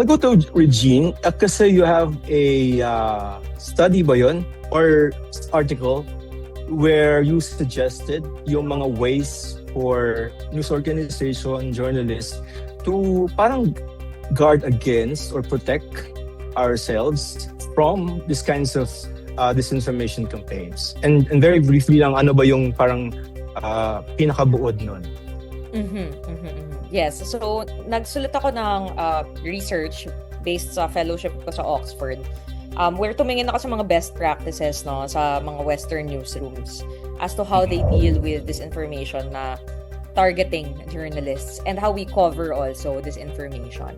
I'll go to Regine kasi you have a study ba yun? Or article where you suggested yung mga ways for news organization, journalists to parang guard against or protect ourselves from these kinds of disinformation campaigns. And very briefly lang, ano ba yung parang pinakabuod nun? Yes. So, nagsulat ako ng research based sa fellowship ko sa Oxford. Where tumingin ako sa mga best practices sa mga Western newsrooms as to how they deal with disinformation na targeting journalists and how we cover also this information.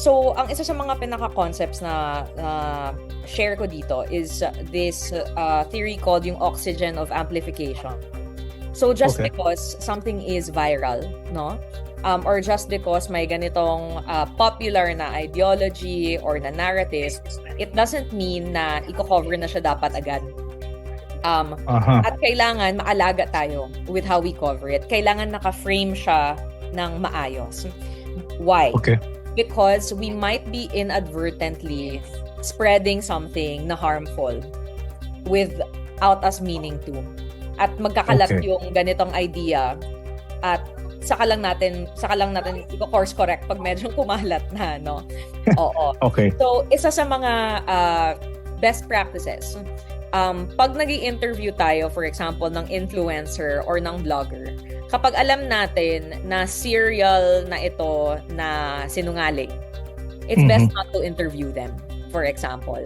So, ang isa sa mga pinaka-concepts na share ko dito is this theory called yung oxygen of amplification. So, just because something is viral, or just because may ganitong popular na ideology or na narrative, it doesn't mean na i-cover na siya dapat agad. At kailangan maalaga tayo with how we cover it. Kailangan naka-frame siya ng maayos. Why? Because we might be inadvertently spreading something na harmful without us meaning to. At magkakalat yung ganitong idea at saka lang natin i-course correct pag medyo kumalat na, no? Oo. So, isa sa mga best practices, pag nag-i-interview tayo, for example, ng influencer or ng blogger, kapag alam natin na serial na ito na sinungaling, it's best not to interview them, for example.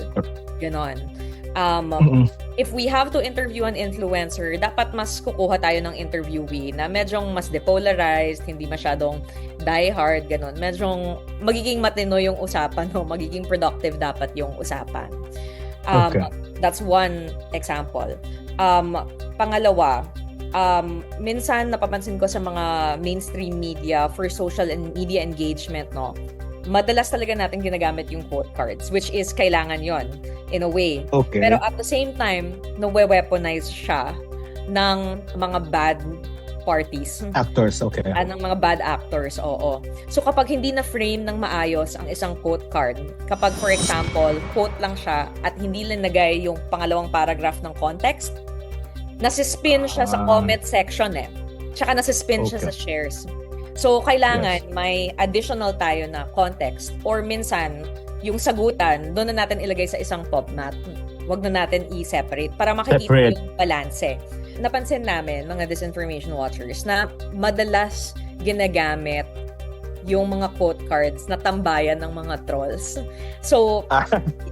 Ganon. If we have to interview an influencer, dapat mas kukuha tayo ng interviewee na medyong mas depolarized, hindi masyadong diehard, ganon. Medyong magiging matino yung usapan, magiging productive dapat yung usapan. That's one example. Pangalawa, minsan napapansin ko sa mga mainstream media for social and media engagement, madalas talaga natin ginagamit yung quote cards, which is kailangan yon in a way. Pero at the same time, nawe-weaponize siya ng mga bad parties. Actors, ng mga bad actors, oo. So kapag hindi na-frame ng maayos ang isang quote card, kapag for example, quote lang siya at hindi linagay yung pangalawang paragraph ng context, nasispin siya sa comment section tsaka nasispin siya sa shares. So, kailangan may additional tayo na context or minsan, yung sagutan, doon na natin ilagay sa isang top mat. Huwag na natin i-separate para makikita yung balanse. Napansin namin, mga disinformation watchers, na madalas ginagamit yung mga quote cards na tambayan ng mga trolls. So,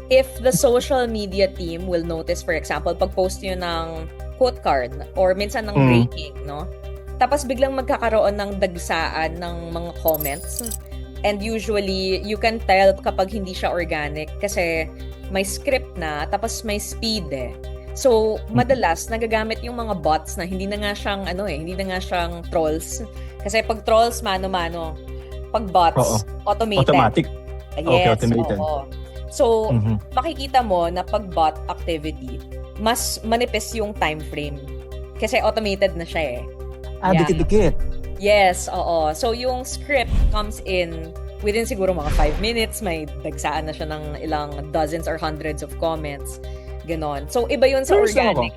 if the social media team will notice, for example, pag-post nyo ng quote card or minsan ng breaking, tapos biglang magkakaroon ng dagsaan ng mga comments. And usually, you can tell kapag hindi siya organic kasi may script na, tapos may speed So, madalas, nagagamit yung mga bots na hindi na nga siyang trolls. Kasi pag trolls, mano-mano. Pag bots, automatic. Yes, automated. So, makikita mo na pag bot activity, mas manipis yung time frame. Kasi automated na siya dikit-dikit. Yes, oo. So, yung script comes in within siguro mga 5 minutes. May dagsaan na siya ng ilang dozens or hundreds of comments. Ganon. So, iba yun sa organic.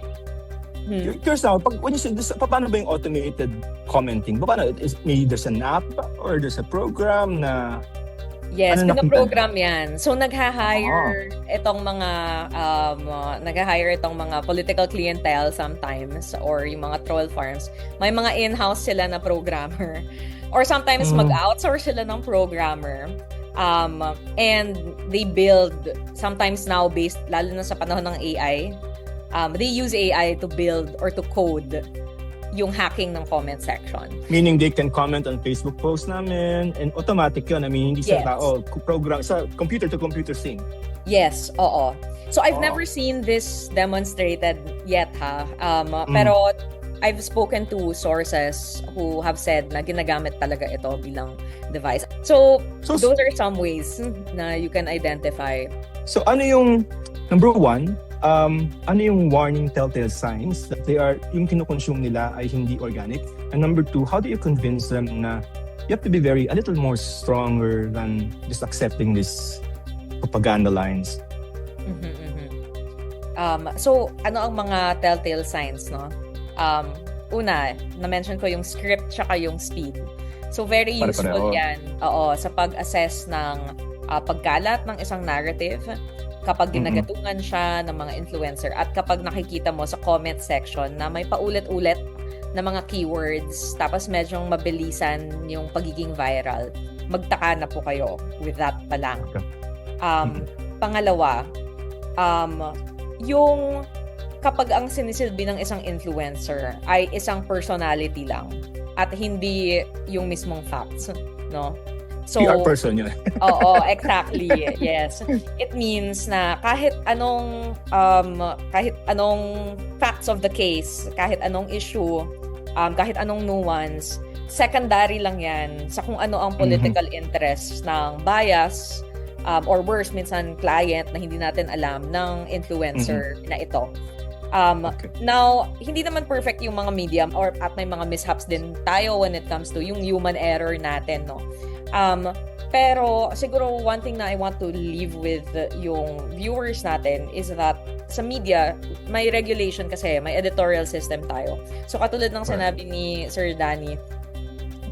Curious now, when you say this, paano ba yung automated commenting? Paano? There's an app or there's a program na... Yes, pina-program yan. So, nag-hire itong mga political clientele sometimes or yung mga troll farms. May mga in-house sila na programmer. Or sometimes mag-outsource sila ng programmer. And they build, sometimes now based, lalo na sa panahon ng AI, they use AI to build or to code yung hacking ng comment section. Meaning they can comment on Facebook posts namin and automatic yun. Hindi sa tao, program, sa computer-to-computer sync. Yes, oo. So I've never seen this demonstrated yet, pero I've spoken to sources who have said na ginagamit talaga ito bilang device. So those are some ways na you can identify. So ano yung, number one, ano yung warning telltale signs that yung kinukonsume nila ay hindi organic? And number two, how do you convince them na you have to be a little more stronger than just accepting these propaganda lines. Mhm, mhm. So, ano ang mga telltale signs, no? Una, na-mention ko yung script tsaka yung speed. So, very useful Pare-pareho. yan, sa pag-assess ng pagkalat ng isang narrative, kapag ginagatungan siya ng mga influencer, at kapag nakikita mo sa comment section na may paulit-ulit na mga keywords, tapos medyong mabilisan yung pagiging viral, magtaka na po kayo with that pa lang. Okay. Pangalawa, yung kapag ang sinisilbi ng isang influencer ay isang personality lang at hindi yung mismong facts, no? So, PR person yun. oo, exactly. Yes. It means na kahit anong facts of the case, kahit anong issue, kahit anong nuance, secondary lang yan sa kung ano ang political interests ng bias, or worse, minsan client na hindi natin alam ng influencer na ito. Okay. Now, hindi naman perfect yung mga media at may mga mishaps din tayo when it comes to yung human error natin, no? Pero siguro one thing na I want to leave with yung viewers natin is that sa media, may regulation kasi, may editorial system tayo. So katulad ng sinabi ni Sir Danny,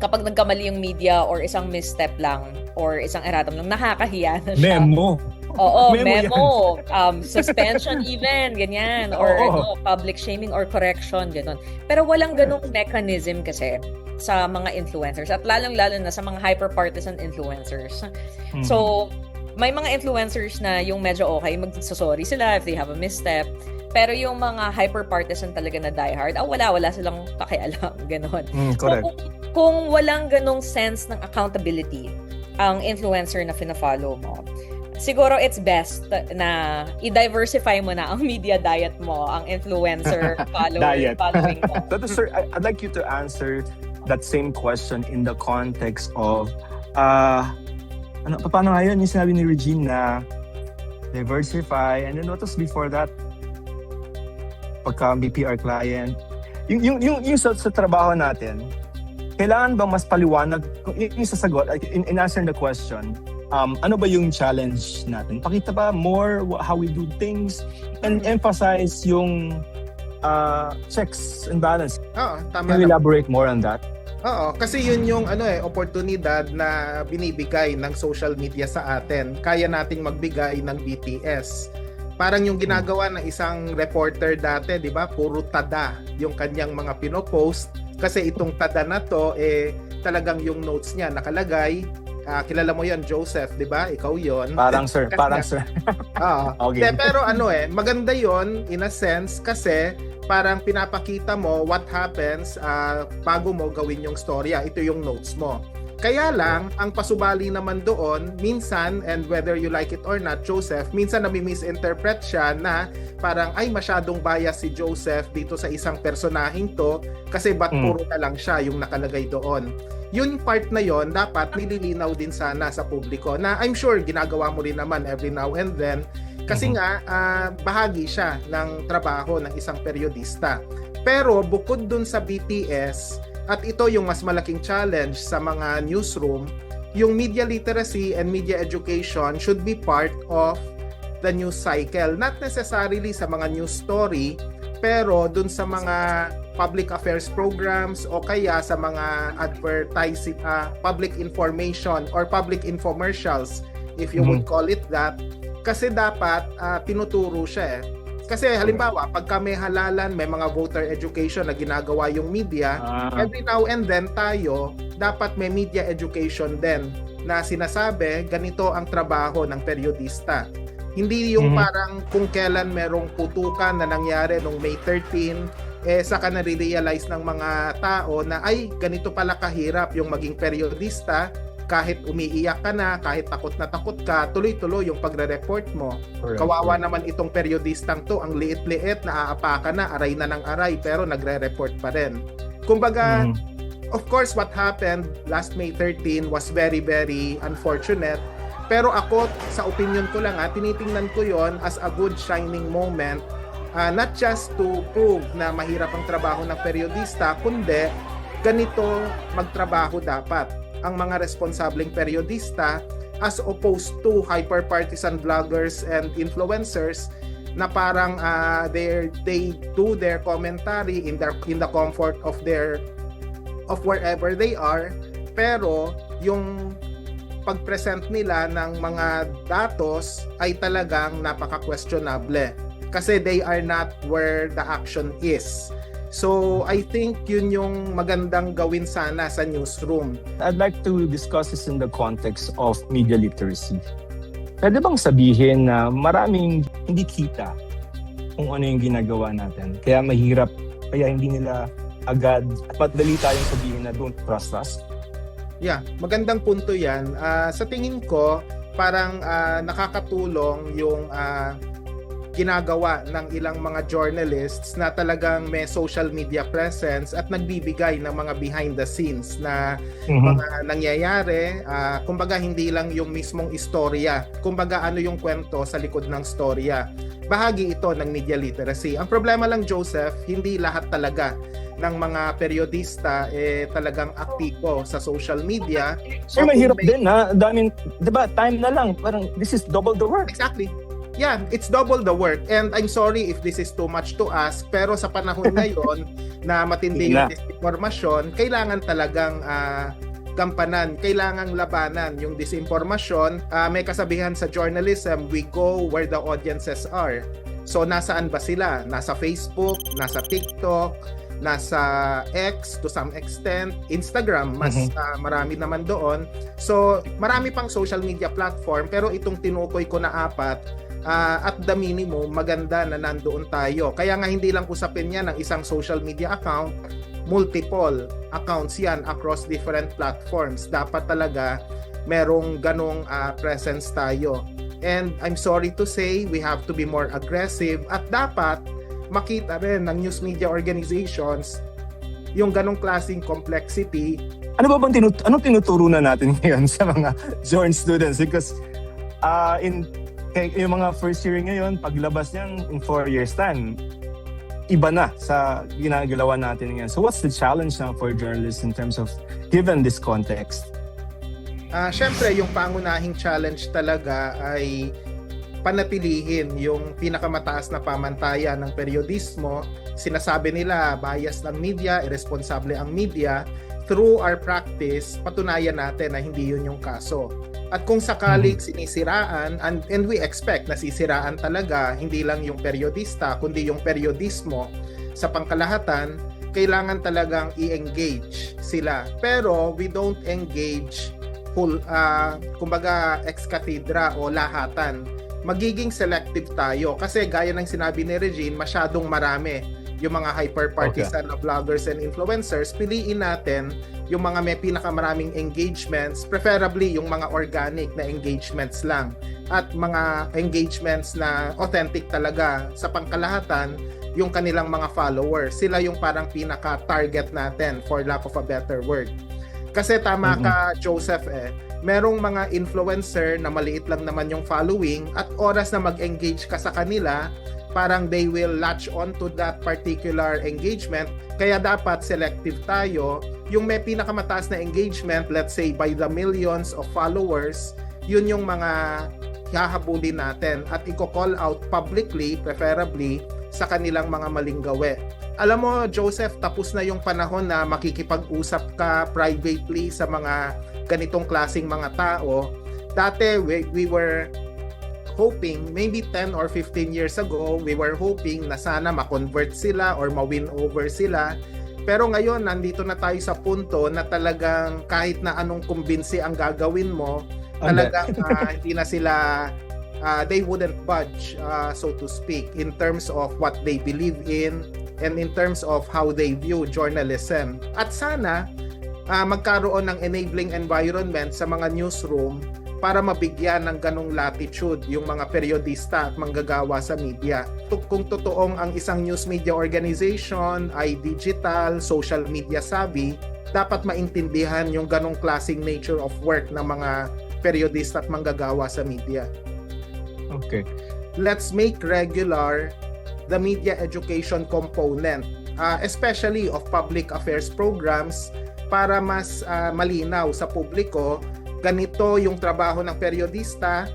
kapag nagkamali yung media or isang misstep lang or isang erratum lang, nakakahiya na siya. Memo. Oo, Memo suspension even, ganyan. Or public shaming or correction, gano'n. Pero walang ganong mechanism kasi sa mga influencers at lalong-lalo na sa mga hyper-partisan influencers. So, may mga influencers na yung medyo okay, magsasorry sila if they have a misstep. Pero yung mga hyper-partisan talaga na diehard, wala silang pakialam, gano'n. Correct. So, kung walang ganong sense ng accountability ang influencer na fina-follow mo, siguro it's best na i-diversify mo na ang media diet mo, ang influencer following mo. But sir, I'd like you to answer that same question in the context of paano nga yun yung sinabi ni Regine na diversify, and then what was before that? Pagka BPR client, yung sa trabaho natin, kailangan bang mas paliwanag yung sasagot, in answering the question, ano ba yung challenge natin? Pakita ba more how we do things and emphasize yung checks and balance? Oo, tama Can you elaborate more on that? Oo, kasi yun yung oportunidad na binibigay ng social media sa atin. Kaya nating magbigay ng BTS. Parang yung ginagawa ng isang reporter dati, 'di ba? Puro tada yung kanyang mga pinopost kasi itong tada na to talagang yung notes niya nakalagay. Kilala mo 'yon, Joseph, 'di ba? Ikaw 'yon. Parang sir. Oo. Okay. Pero maganda 'yon in a sense kasi parang pinapakita mo what happens bago mo gawin yung storya. Ito yung notes mo. Kaya lang, ang pasubali naman doon, minsan, and whether you like it or not, Joseph, minsan nami-misinterpret siya na parang, ay, masyadong bias si Joseph dito sa isang personaheng to kasi ba't puro na lang siya yung nakalagay doon. Yung part na yon dapat nililinaw din sana sa publiko na I'm sure ginagawa mo rin naman every now and then kasi nga bahagi siya ng trabaho ng isang periodista. Pero bukod dun sa BTS, at ito yung mas malaking challenge sa mga newsroom, yung media literacy and media education should be part of the news cycle. Not necessarily sa mga news story, pero dun sa mga public affairs programs o kaya sa mga advertising, public information or public infomercials, if you would call it that. Kasi dapat tinuturo siya Kasi halimbawa, pagka may halalan, may mga voter education na ginagawa yung media, every now and then tayo, dapat may media education din na sinasabi, ganito ang trabaho ng periodista. Hindi yung parang kung kailan merong putukan na nangyari nung May 13, saka na-realize ng mga tao na ay, ganito pala kahirap yung maging periodista. Kahit umiiyak ka na, kahit takot na takot ka, tuloy-tuloy yung pagre-report mo. Correct. Kawawa naman itong periodistang to, ang liit-liit, naaapakan na, aray na ng aray, pero nagre-report pa rin. Kumbaga, of course, what happened last May 13 was very, very unfortunate. Pero ako, sa opinion ko lang, tinitingnan ko yon as a good shining moment, not just to prove na mahirap ang trabaho ng periodista, kundi ganito magtrabaho dapat. ang mga responsableng periodista as opposed to hyper-partisan vloggers and influencers na parang they do their commentary in the comfort of wherever they are, pero yung pag-present nila ng mga datos ay talagang napaka-questionable kasi they are not where the action is. So I think yun yung magandang gawin sana sa newsroom. I'd like to discuss this in the context of media literacy. Pwede bang sabihin na maraming hindi kita kung ano yung ginagawa natin? Kaya mahirap, kaya hindi nila agad at madali tayong sabihin na don't trust us? Yeah, magandang punto yan. Sa tingin ko, parang nakakatulong yung ginagawa ng ilang mga journalists na talagang may social media presence at nagbibigay ng mga behind the scenes na mga nangyayari. Kumbaga hindi lang yung mismong istorya. Kumbaga ano yung kwento sa likod ng storya. Bahagi ito ng media literacy. Ang problema lang, Joseph, hindi lahat talaga ng mga periodista talagang aktibo sa social media. So mahirap din ha. Daming, 'di ba? Time na lang. Parang this is double the work. Exactly. Yeah, it's double the work. And I'm sorry if this is too much to ask, pero sa panahon ngayon na matindi yung disinformasyon, kailangan talagang gampanan, kailangang labanan yung disinformasyon. May kasabihan sa journalism, we go where the audiences are. So nasaan ba sila? Nasa Facebook, nasa TikTok, nasa X to some extent, Instagram, mas marami naman doon. So marami pang social media platform, pero itong tinukoy ko na apat, at the minimum, maganda na nandoon tayo. Kaya nga hindi lang usapin yan ng isang social media account, multiple accounts yan across different platforms. Dapat talaga merong ganong presence tayo. And I'm sorry to say, we have to be more aggressive at dapat makita rin ng news media organizations yung ganong klaseng complexity. Ano ba bang anong tinuturo na natin ngayon sa mga joint students? Because yung mga first year ngayon, paglabas niyan in 4 years time, iba na sa ginagawa natin ngayon. So what's the challenge now for journalists in terms of given this context? Siyempre, yung pangunahing challenge talaga ay panatilihin yung pinakamataas na pamantayan ng periodismo. Sinasabi nila, bias ng media, irresponsable ang media. Through our practice, patunayan natin na hindi yun yung kaso. At kung sakaling sinisiraan, and we expect na sisiraan talaga, hindi lang yung periodista, kundi yung periodismo sa pangkalahatan, kailangan talagang i-engage sila. Pero we don't engage kumbaga ex cathedra o lahatan. Magiging selective tayo kasi gaya ng sinabi ni Regine, masyadong marami yung mga hyper-partisan na vloggers and influencers. Piliin natin yung mga may pinakamaraming engagements, preferably yung mga organic na engagements lang at mga engagements na authentic talaga. Sa pangkalahatan, yung kanilang mga followers, sila yung parang pinaka-target natin, for lack of a better word. Kasi tama ka, Joseph, merong mga influencer na maliit lang naman yung following at oras na mag-engage ka sa kanila, parang they will latch on to that particular engagement. Kaya dapat selective tayo. Yung may pinakamataas na engagement, let's say by the millions of followers, yun yung mga hahabulin natin at i-call out publicly, preferably, sa kanilang mga maling gawe. Alam mo, Joseph, tapos na yung panahon na makikipag-usap ka privately sa mga ganitong klaseng mga tao. Dati, we were hoping, maybe 10 or 15 years ago, we were hoping na sana ma-convert sila or ma-win over sila. Pero ngayon, nandito na tayo sa punto na talagang kahit na anong kumbinsi ang gagawin mo, talagang hindi na sila, they wouldn't budge, so to speak, in terms of what they believe in and in terms of how they view journalism. At sana, magkaroon ng enabling environment sa mga newsroom para mabigyan ng ganong latitude yung mga periodista at manggagawa sa media. Kung totoong ang isang news media organization ay digital, social media savvy, dapat maintindihan yung ganong klaseng nature of work ng mga periodista at manggagawa sa media. Okay. Let's make regular the media education component, especially of public affairs programs para mas malinaw sa publiko, ganito yung trabaho ng periodista,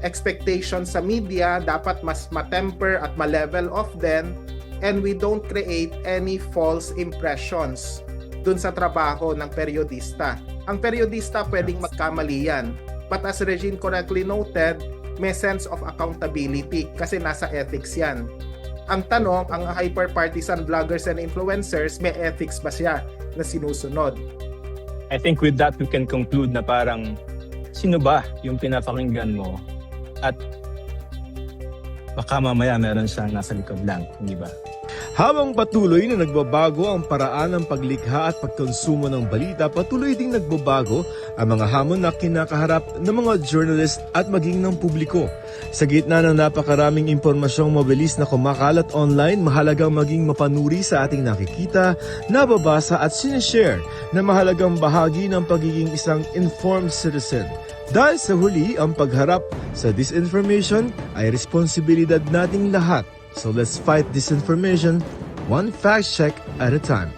expectation sa media, dapat mas matemper at ma-level off din, and we don't create any false impressions dun sa trabaho ng periodista. Ang periodista pwedeng magkamali yan, but as Regine correctly noted, may sense of accountability kasi nasa ethics yan. Ang tanong, ang hyper-partisan vloggers and influencers, may ethics ba siya na sinusunod? I think with that, we can conclude na parang sino ba yung pinapakinggan mo at baka mamaya meron siyang nasa likod lang, hindi ba? Habang patuloy na nagbabago ang paraan ng paglikha at pagkonsumo ng balita, patuloy ding nagbabago ang mga hamon na kinakaharap ng mga journalist at maging ng publiko. Sa gitna ng napakaraming impormasyong mabilis na kumakalat online, mahalagang maging mapanuri sa ating nakikita, nababasa at sinishare na mahalagang bahagi ng pagiging isang informed citizen. Dahil sa huli, ang pagharap sa disinformation ay responsibilidad nating lahat. So let's fight disinformation one fact check at a time.